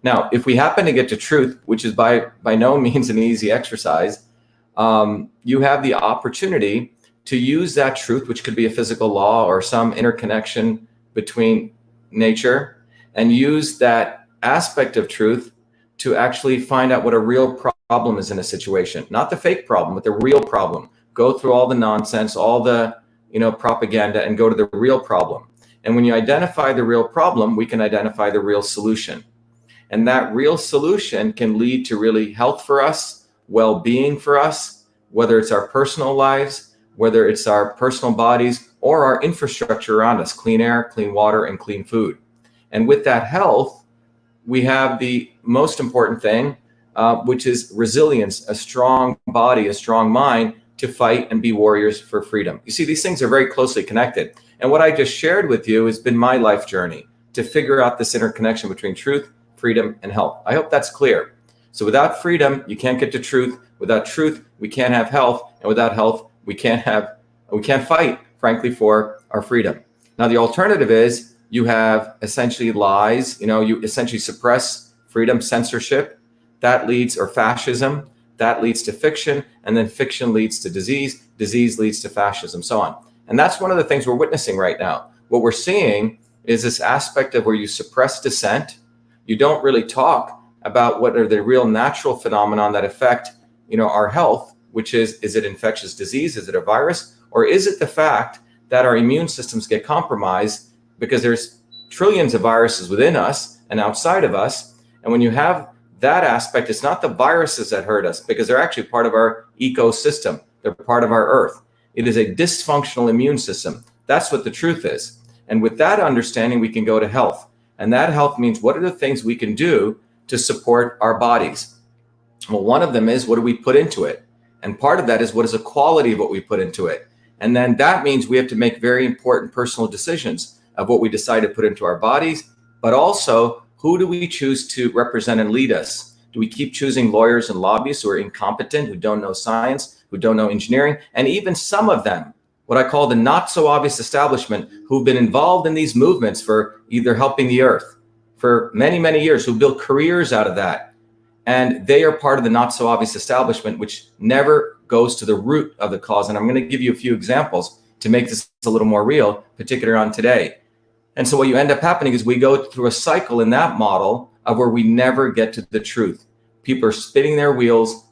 Now, if we happen to get to truth, which is by no means an easy exercise, you have the opportunity to use that truth, which could be a physical law or some interconnection between nature, and use that aspect of truth to actually find out what a real problem is in a situation, not the fake problem, but the real problem. Go through all the nonsense, all the propaganda, and go to the real problem. And when you identify the real problem, we can identify the real solution. And that real solution can lead to really health for us, well-being for us, whether it's our personal lives, whether it's our personal bodies, or our infrastructure around us, clean air, clean water, and clean food. And with that health, we have the most important thing, which is resilience, a strong body, a strong mind to fight and be warriors for freedom. You see, these things are very closely connected. And what I just shared with you has been my life journey to figure out this interconnection between truth, freedom, and health. I hope that's clear. So without freedom, you can't get to truth. Without truth, we can't have health. And without health, we can't fight, frankly, for our freedom. Now, the alternative is you have essentially lies, you essentially suppress freedom, censorship, that leads, or fascism, that leads to fiction, and then fiction leads to disease leads to fascism, so on. And that's one of the things we're witnessing right now. What we're seeing is this aspect of where you suppress dissent. You don't really talk about what are the real natural phenomenon that affect, our health, which is it infectious disease? Is it a virus? Or is it the fact that our immune systems get compromised because there's trillions of viruses within us and outside of us? And when you have that aspect, it's not the viruses that hurt us because they're actually part of our ecosystem. They're part of our earth. It is a dysfunctional immune system. That's what the truth is. And with that understanding, we can go to health. And that health means what are the things we can do to support our bodies? Well, one of them is what do we put into it? And part of that is what is the quality of what we put into it? And then that means we have to make very important personal decisions of what we decide to put into our bodies, but also who do we choose to represent and lead us? Do we keep choosing lawyers and lobbyists who are incompetent, who don't know science, who don't know engineering, and even some of them, what I call the not so obvious establishment, who've been involved in these movements for either helping the earth for many, many years, who built careers out of that. And they are part of the not so obvious establishment, which never goes to the root of the cause. And I'm going to give you a few examples to make this a little more real, particularly on today. And so what you end up happening is we go through a cycle in that model of where we never get to the truth. People are spinning their wheels.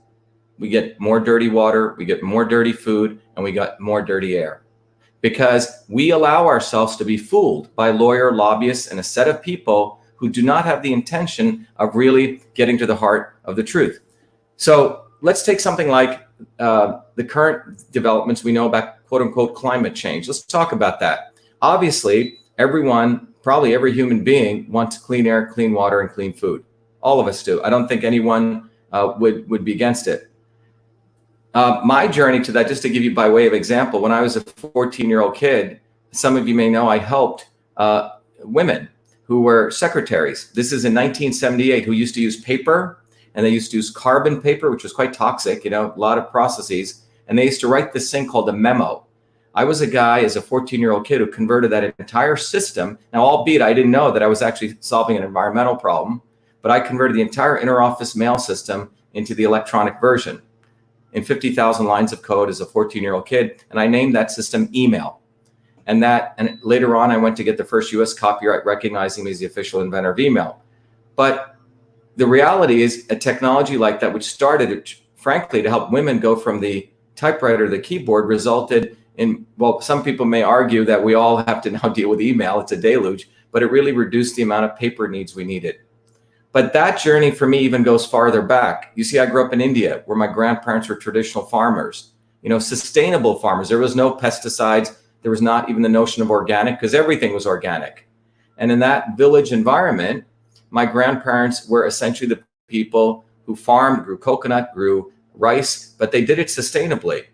We get more dirty water, we get more dirty food, and we got more dirty air. Because we allow ourselves to be fooled by lawyer, lobbyists, and a set of people who do not have the intention of really getting to the heart of the truth. So let's take something like the current developments we know about quote unquote climate change. Let's talk about that. Obviously, everyone, probably every human being wants clean air, clean water, and clean food. All of us do. I don't think anyone would be against it. My journey to that, just to give you by way of example, when I was a 14-year-old kid, some of you may know I helped women who were secretaries. This is in 1978, who used to use paper, and they used to use carbon paper, which was quite toxic, a lot of processes. And they used to write this thing called a memo. I was a guy as a 14-year-old kid who converted that entire system. Now, albeit I didn't know that I was actually solving an environmental problem, but I converted the entire interoffice mail system into the electronic version in 50,000 lines of code as a 14-year-old kid. And I named that system email. And later on, I went to get the first US copyright recognizing me as the official inventor of email. But the reality is a technology like that, which started, frankly, to help women go from the typewriter to the keyboard, resulted in, well, some people may argue that we all have to now deal with email. It's a deluge, but it really reduced the amount of paper needs we needed. But that journey for me even goes farther back. You see, I grew up in India where my grandparents were traditional farmers, sustainable farmers. There was no pesticides. There was not even the notion of organic because everything was organic. And in that village environment, my grandparents were essentially the people who farmed, grew coconut, grew rice, but they did it sustainably.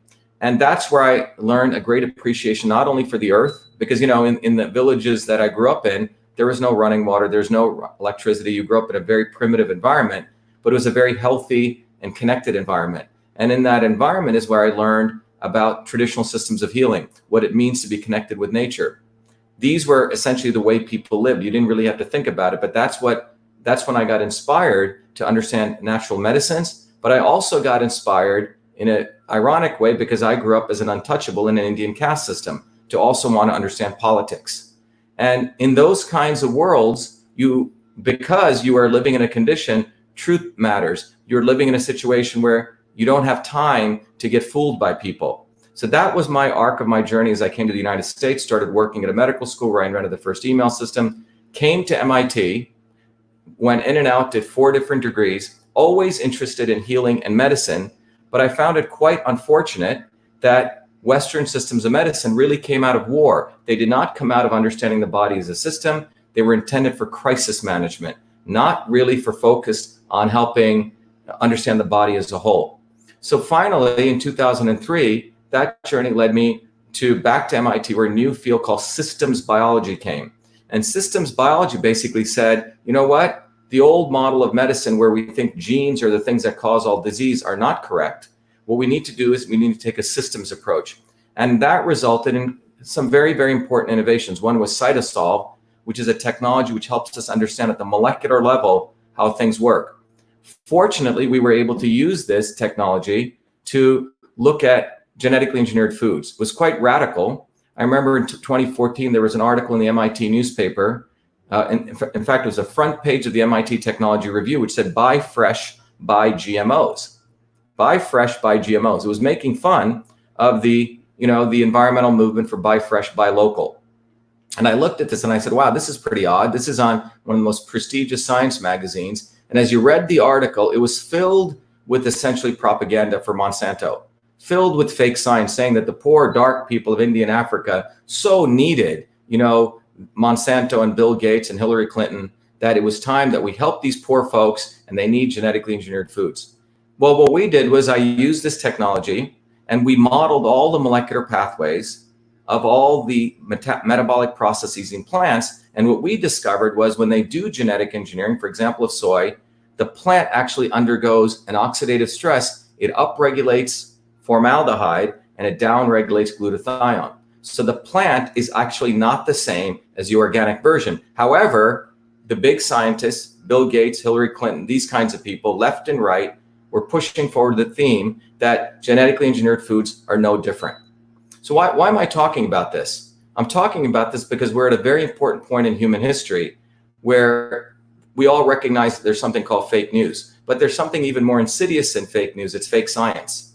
And that's where I learned a great appreciation, not only for the earth, because, in the villages that I grew up in, there was no running water, there's no electricity. You grew up in a very primitive environment, but it was a very healthy and connected environment. And in that environment is where I learned about traditional systems of healing, what it means to be connected with nature. These were essentially the way people lived. You didn't really have to think about it, but that's what that's when I got inspired to understand natural medicines. But I also got inspired in an ironic way because I grew up as an untouchable in an Indian caste system to also want to understand politics. And in those kinds of worlds, because you are living in a condition, truth matters. You're living in a situation where you don't have time to get fooled by people. So that was my arc of my journey as I came to the United States, started working at a medical school where I invented the first email system, came to MIT, went in and out, did 4 different degrees, always interested in healing and medicine. But I found it quite unfortunate that Western systems of medicine really came out of war. They did not come out of understanding the body as a system. They were intended for crisis management, not really for focus on helping understand the body as a whole. So finally, in 2003, that journey led me back to MIT, where a new field called systems biology came. And systems biology basically said, you know what? The old model of medicine where we think genes are the things that cause all disease are not correct. What we need to do is we need to take a systems approach. And that resulted in some very, very important innovations. One was CytoSolve, which is a technology which helps us understand at the molecular level how things work. Fortunately, we were able to use this technology to look at genetically engineered foods. It was quite radical. I remember in 2014, there was an article in the MIT newspaper. In fact, it was a front page of the MIT Technology Review, which said, buy fresh, buy GMOs. Buy fresh, buy GMOs. It was making fun of the environmental movement for buy fresh, buy local. And I looked at this and I said, wow, this is pretty odd. This is on one of the most prestigious science magazines. And as you read the article, it was filled with essentially propaganda for Monsanto, filled with fake science saying that the poor, dark people of India and Africa so needed, Monsanto and Bill Gates and Hillary Clinton, that it was time that we help these poor folks and they need genetically engineered foods. Well, what we did was I used this technology and we modeled all the molecular pathways of all the metabolic processes in plants. And what we discovered was when they do genetic engineering, for example, of soy, the plant actually undergoes an oxidative stress. It upregulates formaldehyde and it downregulates glutathione. So the plant is actually not the same as the organic version. However, the big scientists, Bill Gates, Hillary Clinton, these kinds of people, left and right, were pushing forward the theme that genetically engineered foods are no different. So why am I talking about this? I'm talking about this because we're at a very important point in human history where we all recognize that there's something called fake news, but there's something even more insidious than fake news. It's fake science.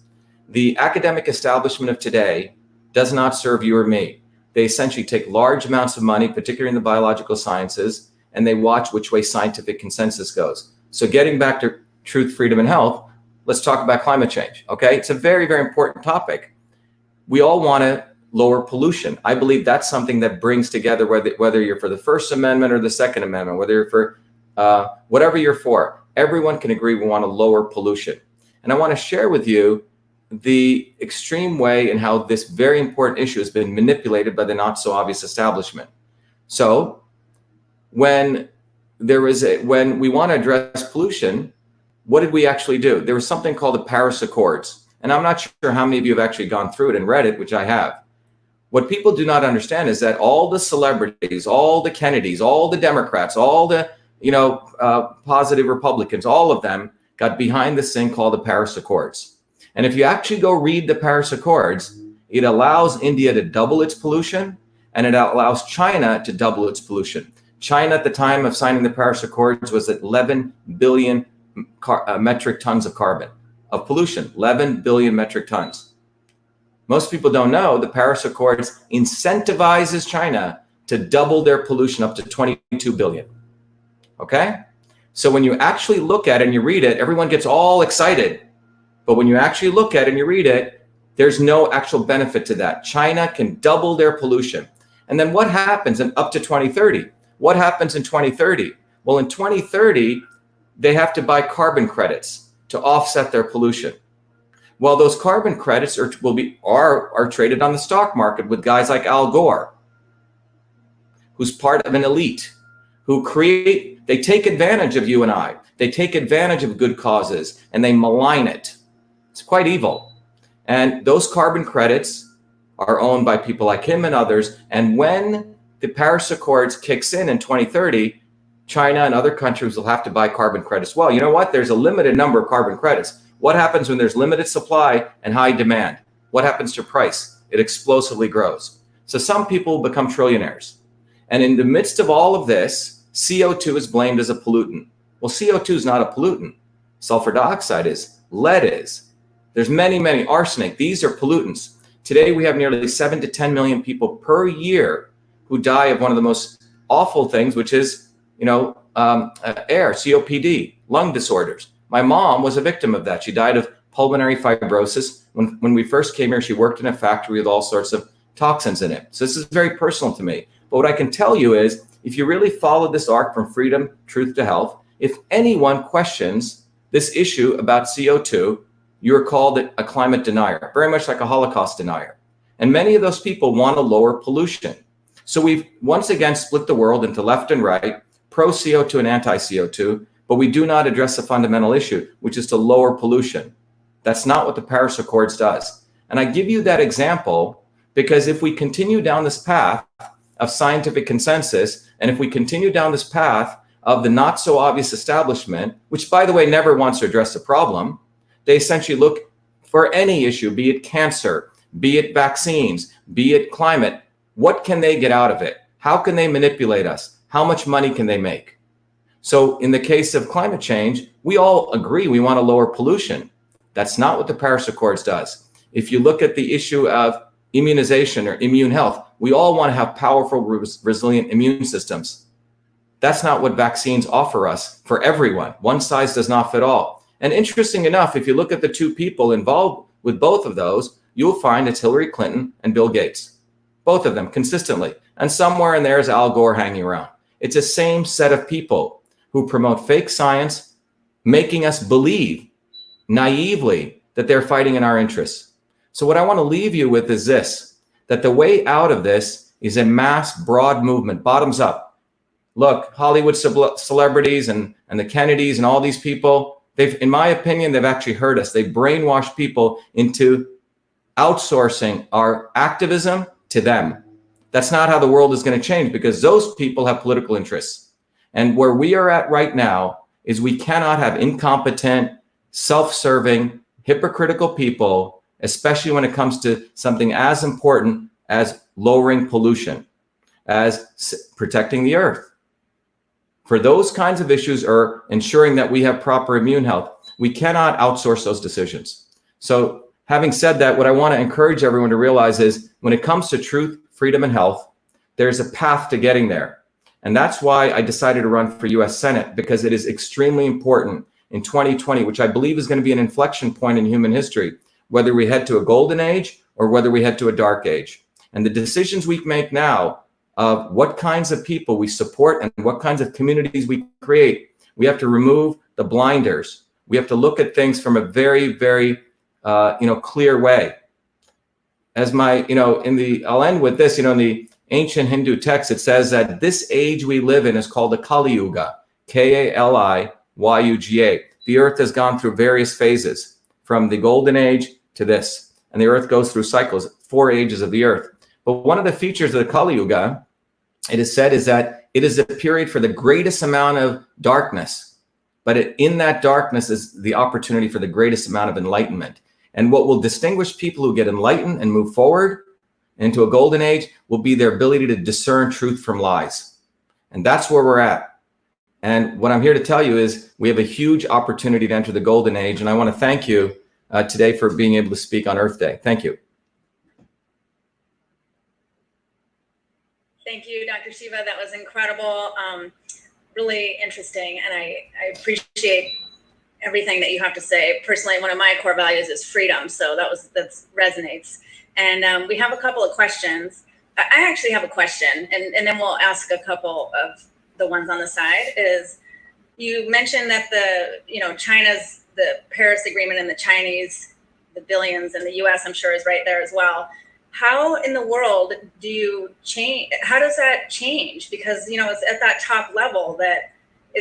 The academic establishment of today does not serve you or me. They essentially take large amounts of money, particularly in the biological sciences, and they watch which way scientific consensus goes. So getting back to truth, freedom, and health, let's talk about climate change, okay? It's a very, very important topic. We all want to lower pollution. I believe that's something that brings together, whether you're for the First Amendment or the Second Amendment, whether you're for whatever you're for, everyone can agree we want to lower pollution. And I want to share with you the extreme way in how this very important issue has been manipulated by the not so obvious establishment. So when we want to address pollution, what did we actually do? There was something called the Paris Accords. And I'm not sure how many of you have actually gone through it and read it, which I have. What people do not understand is that all the celebrities, all the Kennedys, all the Democrats, all the positive Republicans, all of them got behind this thing called the Paris Accords. And if you actually go read the Paris Accords, it allows India to double its pollution and it allows China to double its pollution. China at the time of signing the Paris Accords was at 11 billion metric tons of carbon, of pollution, 11 billion metric tons. Most people don't know the Paris Accords incentivizes China to double their pollution up to 22 billion. Okay? So when you actually look at it and you read it, everyone gets all excited. But when you actually look at it and you read it, there's no actual benefit to that. China can double their pollution. And then what happens up to 2030? What happens in 2030? Well, in 2030, they have to buy carbon credits to offset their pollution. Well, those carbon credits are traded on the stock market with guys like Al Gore, who's part of an elite, they take advantage of you and I. They take advantage of good causes and they malign it. It's quite evil. And those carbon credits are owned by people like him and others. And when the Paris Accords kicks in 2030, China and other countries will have to buy carbon credits. Well, you know what? There's a limited number of carbon credits. What happens when there's limited supply and high demand? What happens to price? It explosively grows. So some people become trillionaires. And in the midst of all of this, CO2 is blamed as a pollutant. Well, CO2 is not a pollutant. Sulfur dioxide is, lead is. There's many, arsenic. These are pollutants. Today, we have nearly 7 to 10 million people per year who die of one of the most awful things, which is, air, COPD, lung disorders. My mom was a victim of that. She died of pulmonary fibrosis. When we first came here, she worked in a factory with all sorts of toxins in it. So this is very personal to me. But what I can tell you is, if you really follow this arc from freedom, truth to health, if anyone questions this issue about CO2, you're called a climate denier, very much like a Holocaust denier. And many of those people want to lower pollution. So we've once again split the world into left and right, pro CO2 and anti CO2, but we do not address the fundamental issue, which is to lower pollution. That's not what the Paris Accords does. And I give you that example because if we continue down this path of scientific consensus, and if we continue down this path of the not so obvious establishment, which by the way, never wants to address the problem, they essentially look for any issue, be it cancer, be it vaccines, be it climate. What can they get out of it? How can they manipulate us? How much money can they make? So in the case of climate change, we all agree we want to lower pollution. That's not what the Paris Accords does. If you look at the issue of immunization or immune health, we all want to have powerful, resilient immune systems. That's not what vaccines offer us for everyone. One size does not fit all. And interesting enough, if you look at the two people involved with both of those, you'll find it's Hillary Clinton and Bill Gates. Both of them consistently. And somewhere in there is Al Gore hanging around. It's the same set of people who promote fake science, making us believe naively that they're fighting in our interests. So what I want to leave you with is this, that the way out of this is a mass, broad movement, bottoms up. Look, Hollywood celebrities and the Kennedys and all these people, in my opinion, they've actually hurt us. They've brainwashed people into outsourcing our activism to them. That's not how the world is going to change because those people have political interests. And where we are at right now is we cannot have incompetent, self-serving, hypocritical people, especially when it comes to something as important as lowering pollution, as protecting the earth. For those kinds of issues or ensuring that we have proper immune health, we cannot outsource those decisions. So having said that, what I want to encourage everyone to realize is when it comes to truth, freedom, and health, there's a path to getting there. And that's why I decided to run for US Senate, because it is extremely important in 2020, which I believe is going to be an inflection point in human history, whether we head to a golden age or whether we head to a dark age. And the decisions we make now of what kinds of people we support and what kinds of communities we create, we have to remove the blinders. We have to look at things from a very, very clear way. As I'll end with this, in the ancient Hindu text, it says that this age we live in is called the Kali Yuga, Kaliyuga. The earth has gone through various phases from the golden age to this, and the earth goes through cycles, 4 ages of the earth. But one of the features of the Kali Yuga, it is said, is that it is a period for the greatest amount of darkness, but in that darkness is the opportunity for the greatest amount of enlightenment. And what will distinguish people who get enlightened and move forward into a golden age will be their ability to discern truth from lies. And that's where we're at. And what I'm here to tell you is we have a huge opportunity to enter the golden age. And I want to thank you today for being able to speak on Earth Day. Thank you. Thank you, Dr. Shiva. That was incredible, really interesting, and I appreciate everything that you have to say. Personally, one of my core values is freedom, so that resonates. And we have a couple of questions. I actually have a question, and then we'll ask a couple of the ones on the side. Is you mentioned that China's the Paris Agreement and the Chinese, the billions, and the U.S. I'm sure is right there as well. How in the world do you change? How does that change? Because, it's at that top level that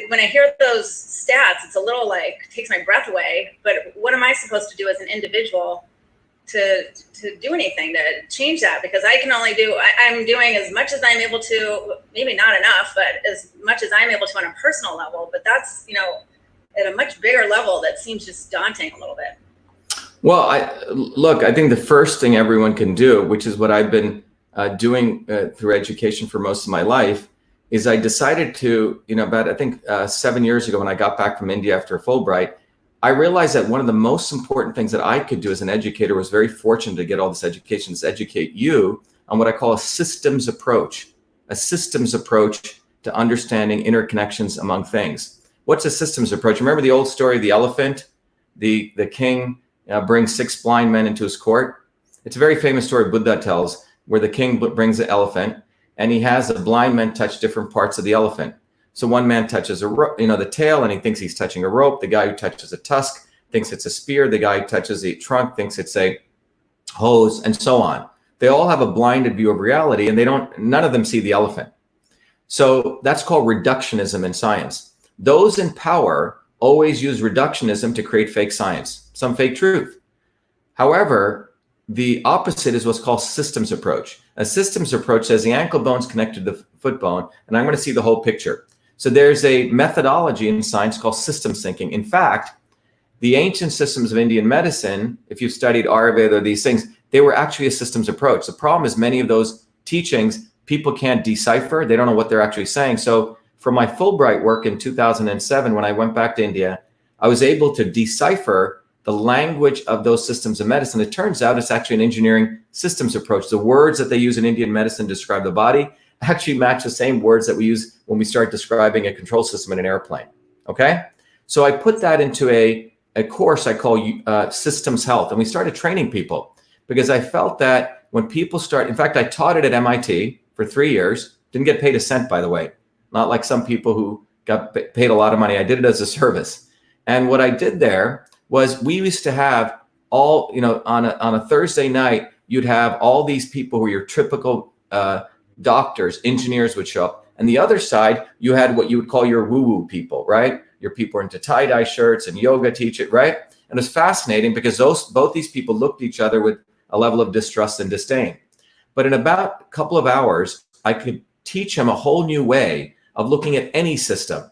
when I hear those stats, it's a little takes my breath away. But what am I supposed to do as an individual to do anything to change that, because I can only do, I'm doing as much as I'm able to, maybe not enough, but as much as I'm able to on a personal level. But that's, you know, at a much bigger level, that seems just daunting a little bit. Well, I think the first thing everyone can do, which is what I've been doing through education for most of my life, is I decided to, you know, about I think 7 years ago when I got back from India after Fulbright, I realized that one of the most important things that I could do as an educator, was very fortunate to get all this education, is educate you on what I call a systems approach to understanding interconnections among things. What's a systems approach? Remember the old story of the elephant? The king brings 6 blind men into his court. It's a very famous story Buddha tells, where the king brings the elephant and he has the blind men touch different parts of the elephant. So one man touches the tail, and he thinks he's touching a rope. The guy who touches a tusk thinks it's a spear. The guy who touches the trunk thinks it's a hose, and so on. They all have a blinded view of reality, and none of them see the elephant. So that's called reductionism in science. Those in power always use reductionism to create fake science, some fake truth. However, the opposite is what's called systems approach. A systems approach says the ankle bone's connected to the foot bone, and I'm going to see the whole picture. So there's a methodology in science called systems thinking. In fact, the ancient systems of Indian medicine, if you've studied Ayurveda or these things, they were actually a systems approach. The problem is many of those teachings, people can't decipher. They don't know what they're actually saying. So for my Fulbright work in 2007, when I went back to India, I was able to decipher the language of those systems of medicine. It turns out it's actually an engineering systems approach. The words that they use in Indian medicine to describe the body actually match the same words that we use when we start describing a control system in an airplane. Okay? So I put that into a course I call Systems Health. And we started training people because I felt that when people start, in fact, I taught it at MIT for 3 years, didn't get paid a cent, by the way, not like some people who got paid a lot of money. I did it as a service. And what I did there was we used to have all, on a Thursday night, you'd have all these people who are your typical doctors, engineers would show up. And the other side, you had what you would call your woo-woo people, right? Your people are into tie-dye shirts and yoga teach it, right? And it's fascinating because both these people looked at each other with a level of distrust and disdain. But in about a couple of hours, I could teach them a whole new way of looking at any system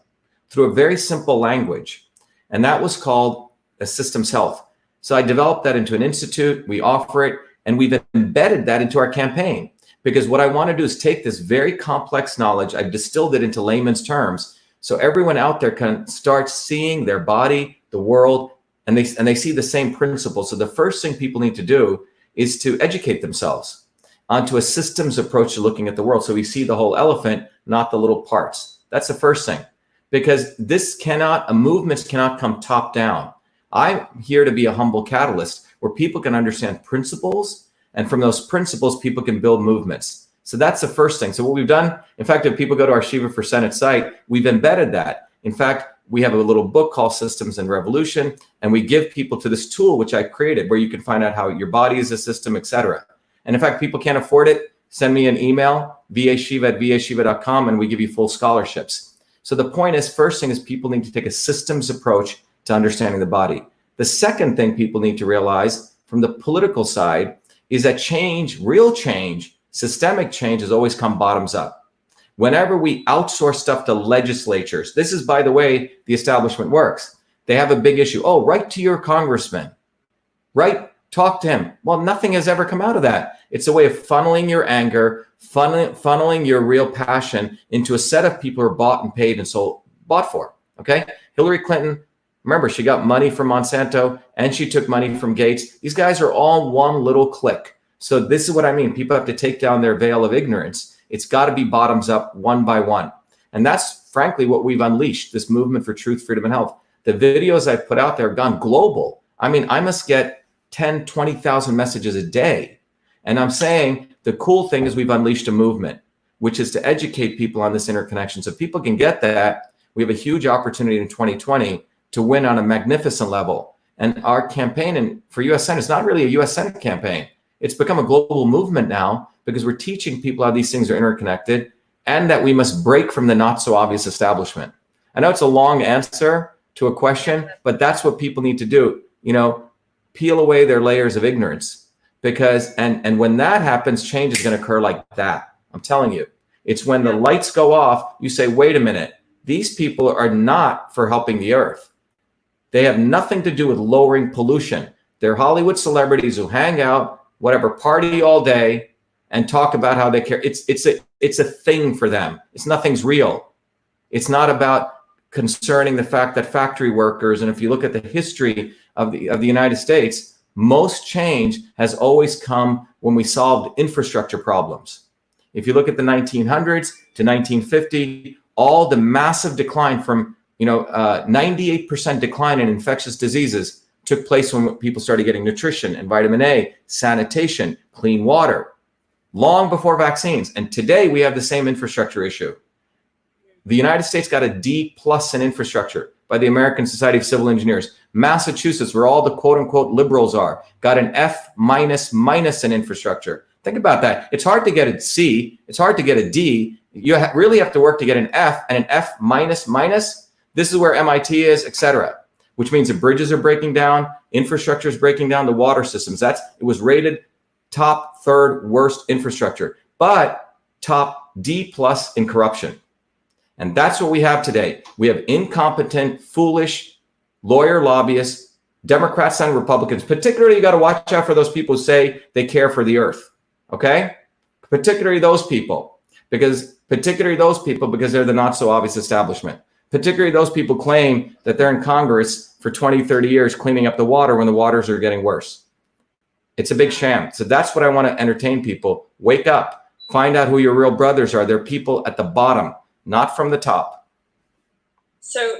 through a very simple language. And that was called a Systems Health. So I developed that into an institute, we offer it, and we've embedded that into our campaign. Because what I want to do is take this very complex knowledge, I've distilled it into layman's terms, so everyone out there can start seeing their body, the world, and they see the same principles. So the first thing people need to do is to educate themselves onto a systems approach to looking at the world. So we see the whole elephant, not the little parts. That's the first thing. Because movements cannot come top down. I'm here to be a humble catalyst where people can understand principles, and from those principles, people can build movements. So that's the first thing. So what we've done, in fact, if people go to our Shiva for Senate site, we've embedded that. In fact, we have a little book called Systems and Revolution, and we give people to this tool, which I created, where you can find out how your body is a system, etc. And in fact, people can't afford it, send me an email, vashiva@vashiva.com, and we give you full scholarships. So the point is, first thing is people need to take a systems approach to understanding the body. The second thing people need to realize from the political side is that change, real change, systemic change has always come bottoms up. Whenever we outsource stuff to legislatures, this is, by the way, the establishment works. They have a big issue. Oh, write to your congressman, right? Talk to him. Well, nothing has ever come out of that. It's a way of funneling your anger, funneling your real passion into a set of people who are bought and paid and bought for, okay? Hillary Clinton, remember, she got money from Monsanto and she took money from Gates. These guys are all one little clique. So this is what I mean. People have to take down their veil of ignorance. It's got to be bottoms up, one by one. And that's frankly what we've unleashed, this movement for truth, freedom, and health. The videos I've put out there have gone global. I mean, I must get 10, 20,000 messages a day. And I'm saying the cool thing is we've unleashed a movement, which is to educate people on this interconnection. So if people can get that, we have a huge opportunity in 2020 to win on a magnificent level. And our campaign for U.S. Senate is not really a U.S. Senate campaign. It's become a global movement now because we're teaching people how these things are interconnected and that we must break from the not so obvious establishment. I know it's a long answer to a question, but that's what people need to do. Peel away their layers of ignorance because, and when that happens, change is going to occur like that. I'm telling you, it's when the lights go off, you say, wait a minute, these people are not for helping the earth. They have nothing to do with lowering pollution. They're Hollywood celebrities who hang out, whatever, party all day and talk about how they care. It's a thing for them. Nothing's real. It's not about concerning the fact that factory workers, and if you look at the history of the United States, most change has always come when we solved infrastructure problems. If you look at the 1900s to 1950, all the massive decline from 98% decline in infectious diseases took place when people started getting nutrition and vitamin A, sanitation, clean water, long before vaccines. And today we have the same infrastructure issue. The United States got a D+ in infrastructure by the American Society of Civil Engineers. Massachusetts, where all the quote unquote liberals are, got an F- in infrastructure. Think about that. It's hard to get a C. It's hard to get a D. You really have to work to get an F, and an F-. This is where MIT is, et cetera, which means the bridges are breaking down, infrastructure is breaking down, the water systems. It was rated top third worst infrastructure, but top D+ in corruption. And that's what we have today. We have incompetent, foolish lawyer lobbyists, Democrats and Republicans. Particularly, you got to watch out for those people who say they care for the earth. Okay? Particularly those people, because they're the not so obvious establishment. Particularly those people claim that they're in Congress for 20, 30 years cleaning up the water when the waters are getting worse. It's a big sham. So that's what I want to entertain people. Wake up. Find out who your real brothers are. They're people at the bottom, not from the top. So,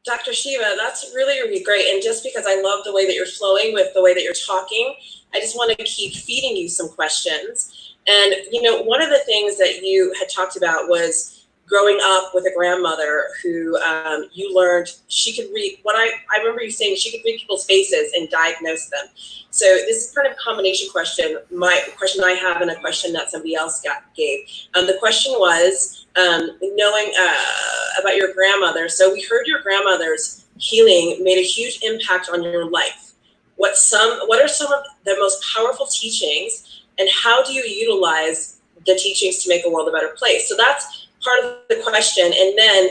Dr. Shiva, that's really, really great. And just because I love the way that you're flowing with the way that you're talking, I just want to keep feeding you some questions. And, one of the things that you had talked about was growing up with a grandmother who you learned she could read. I remember you saying she could read people's faces and diagnose them. So this is kind of a combination question. My question I have and a question that somebody else gave. The question was knowing about your grandmother. So we heard your grandmother's healing made a huge impact on your life. What are some of the most powerful teachings, and how do you utilize the teachings to make a world a better place? So that's part of the question. And then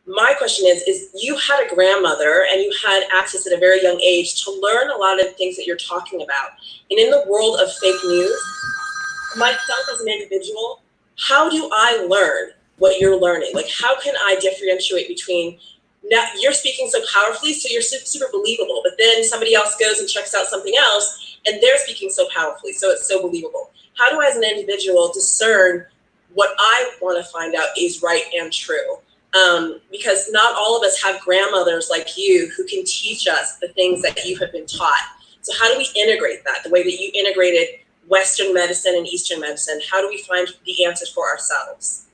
my question is you had a grandmother and you had access at a very young age to learn a lot of the things that you're talking about. And in the world of fake news, myself as an individual, how do I learn what you're learning? Like, how can I differentiate between, now you're speaking so powerfully, so you're super believable, but then somebody else goes and checks out something else and they're speaking so powerfully, so it's so believable. How do I as an individual discern what I want to find out is right and true? Because not all of us have grandmothers like you who can teach us the things that you have been taught. So how do we integrate that, the way that you integrated Western medicine and Eastern medicine? How do we find the answers for ourselves?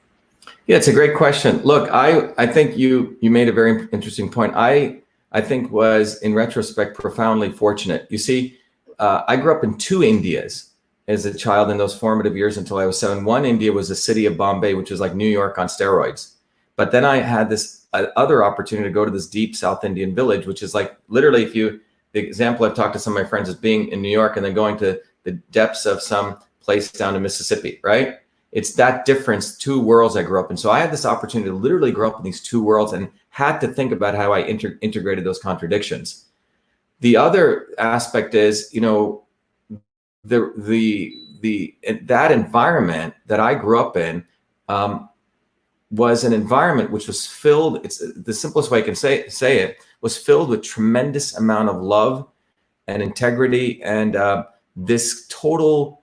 Yeah, it's a great question. Look, I think you made a very interesting point. I think was, in retrospect, profoundly fortunate. You see, I grew up in two Indias as a child in those formative years until I was 7. One India was the city of Bombay, which was like New York on steroids. But then I had this other opportunity to go to this deep South Indian village, which is like literally, the example I've talked to some of my friends is being in New York and then going to the depths of some place down in Mississippi, right? It's that difference, two worlds I grew up in. So I had this opportunity to literally grow up in these two worlds and had to think about how I integrated those contradictions. The other aspect is, that environment that I grew up in was an environment which was filled, it's the simplest way I can say it, was filled with tremendous amount of love and integrity and this total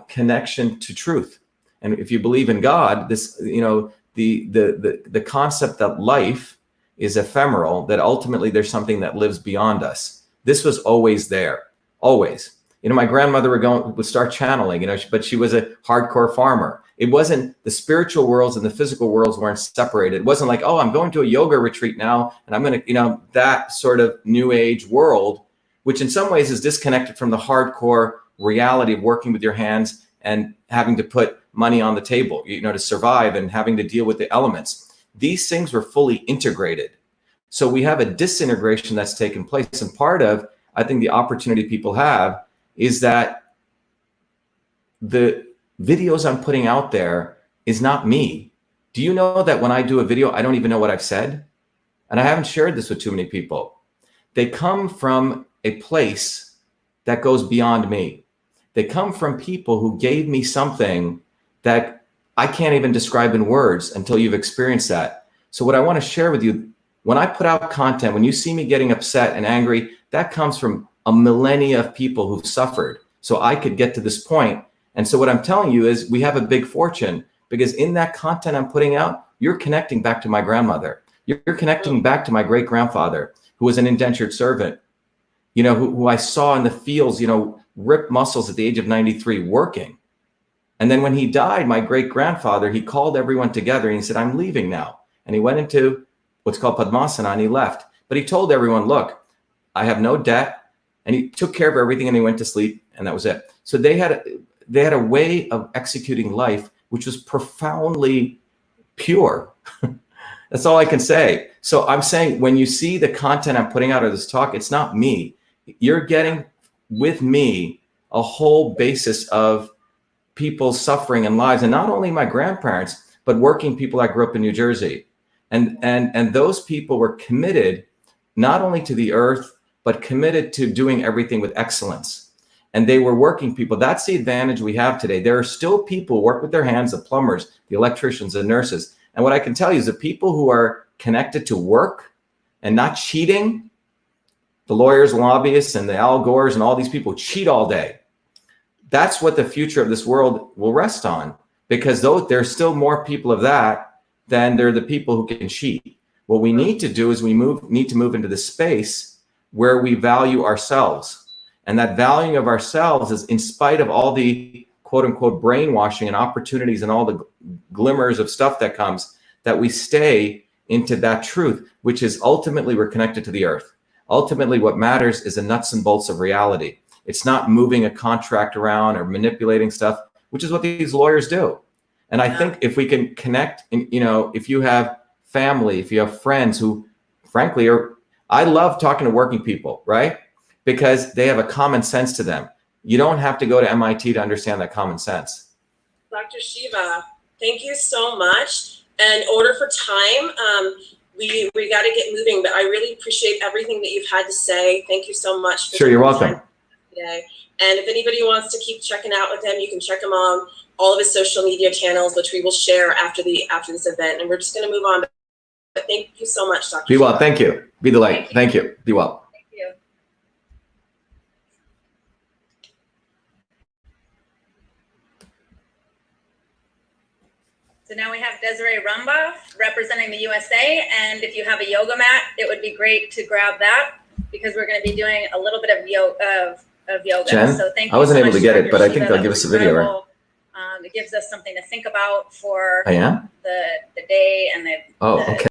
connection to truth. And if you believe in God, this, the concept that life is ephemeral, that ultimately there's something that lives beyond us. This was always there, always. My grandmother would start channeling, but she was a hardcore farmer. It wasn't, the spiritual worlds and the physical worlds weren't separated. It wasn't like, oh, I'm going to a yoga retreat now, and I'm going to, that sort of new age world, which in some ways is disconnected from the hardcore reality of working with your hands and having to put money on the table, to survive and having to deal with the elements. These things were fully integrated. So we have a disintegration that's taken place. And part of, I think, the opportunity people have is that the videos I'm putting out there is not me. Do you know that when I do a video, I don't even know what I've said? And I haven't shared this with too many people. They come from a place that goes beyond me. They come from people who gave me something that I can't even describe in words until you've experienced that. So what I want to share with you, when I put out content, when you see me getting upset and angry, that comes from a millennia of people who've suffered. So I could get to this point. And so what I'm telling you is we have a big fortune, because in that content I'm putting out, you're connecting back to my grandmother. You're connecting back to my great grandfather, who was an indentured servant, you know, who I saw in the fields, you know, rip muscles at the age of 93 working. And then when he died, my great grandfather, he called everyone together and he said, I'm leaving now. And he went into what's called Padmasana and he left. But he told everyone, look, I have no debt. And he took care of everything and he went to sleep and that was it. So they had a way of executing life which was profoundly pure. That's all I can say. So I'm saying when you see the content I'm putting out of this talk, it's not me. You're getting with me a whole basis of people's suffering and lives, and not only my grandparents, but working people that grew up in New Jersey. And those people were committed not only to the earth, but committed to doing everything with excellence. And they were working people. That's the advantage we have today. There are still people who work with their hands, the plumbers, the electricians, the nurses. And what I can tell you is the people who are connected to work and not cheating, the lawyers, lobbyists, and the Al Gores and all these people cheat all day. That's what the future of this world will rest on, because there's still more people of that than there are the people who can cheat. What we need to do is need to move into the space where we value ourselves. And that valuing of ourselves is in spite of all the quote unquote brainwashing and opportunities and all the glimmers of stuff that comes, that we stay into that truth, which is ultimately we're connected to the earth. Ultimately, what matters is the nuts and bolts of reality. It's not moving a contract around or manipulating stuff, which is what these lawyers do. And I think if we can connect, you know, if you have family, if you have friends who frankly I love talking to working people, right? Because they have a common sense to them. You don't have to go to MIT to understand that common sense. Dr. Shiva, thank you so much. And order for time, we got to get moving, but I really appreciate everything that you've had to say. Thank you so much. Sure, you're welcome. Today. And if anybody wants to keep checking out with him, you can check him on all of his social media channels, which we will share after this event. And we're just going to move on. But thank you so much, Dr. Be well. Shiva. Thank you. Be the light. Thank you. Be well. Thank you. So now we have Desiree Rumba representing the USA. And if you have a yoga mat, it would be great to grab that, because we're going to be doing a little bit of yoga. Jen, So thank you. I wasn't so able much, to get Dr. it, but I Shiva. think they'll That give was us a video, right? incredible. It gives us something to think about for I am? the day and the Oh, okay.